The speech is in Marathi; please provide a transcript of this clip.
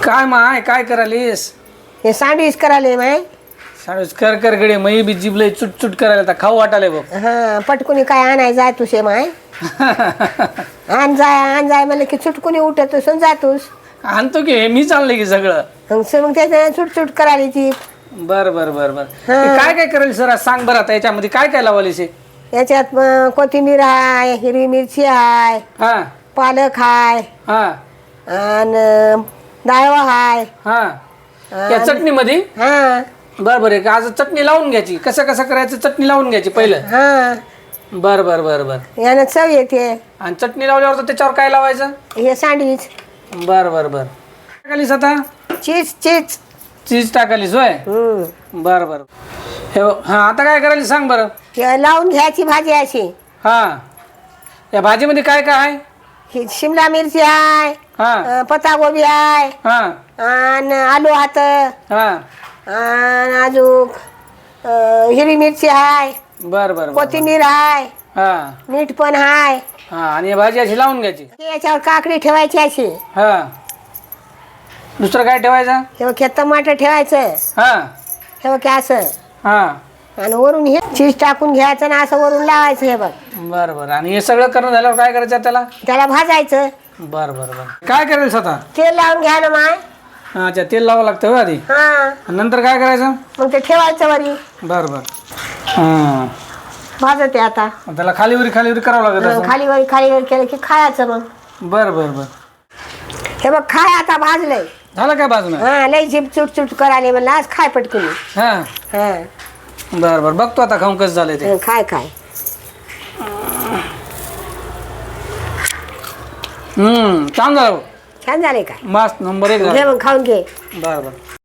काय माय काय करालीस? हे सँडविच करायले माय. सँडविच कर कर गडे मई बी जिबले चुट करायला आता खाऊ वाटाले बघ. हा पटकुनी काय आणाय जाय तुझे माय. आण जाय म्हणलं की चुटकुनी उठतोस आणि जातोस. आणतो की हे मी चाललंय की सगळं. मग त्याच्या चुट करायली ती. बर बर बर बर काय काय करेल सर सांग बरं आता याच्यामध्ये काय काय लावालीस? याच्यात कोथिंबीर आहे, हिरवी मिरची आहे, हा पालक आहे हा आणि डाळवा आहे. हा या चटणीमध्ये हा बर बर एक आज चटणी लावून घ्यायची. कसं कसं करायचं चटणी लावून घ्यायची पहिलं. हा बर बर बर बर यानं चव येते. आणि चटणी लावल्यावर तर त्याच्यावर काय लावायचं? हे सँडविच. बर बर बर टाकालीस आता चीज चीज. चीज टाकालीस होय. बर बर हे हा आता काय करायला सांग बरं. हे लावून घ्यायची भाजी अशी. हा या भाजीमध्ये काय काय आहे? ही शिमला मिरची आहे, हा पत्तागोबी आहे हा आणि आलू हात हा आणि अजून हिरवी मिरची आहे, बर बर बर कोथिंबीर आहे, हा मीठ पण आहे. हा आणि ही भाजी अशी लावून घ्यायची. याच्यावर काकडी ठेवायची अशी. हा दुसरं काय ठेवायचं? हे बघ टमाटर ठेवायचं. हा हे बघ असं हा आणि वरून हे चीज टाकून घ्यायचं ना असं वरून लावायचं. हे बघ बर बर आणि हे सगळं करून झाल्यावर काय करायचं त्याला? त्याला भाजायचं. बर बर बर काय करायचं आता? तेल लावून घ्या ना माय. अच्छा तेल लावावं लागतं हो आधी. हा आणि नंतर काय करायचं? मग ते ठेवायचं वरी. बर बर हा भाजते आता. त्याला खालीवरी करावं लागत असं. खाली वर केलं की खायचं मग. बर बर बर हे बघ खाय आता भाजलंय. झालं काय बाजून? हा लय झिप चुट करायला म्हणलं आज खाय पटकन. हा हा बर बर बघतो आता खाऊन कसं झालंय ते. खाय खाय. छान झालं. छान झाले काय? मस्त नंबर 1 घे झालं. मग खाऊन घे. बर बर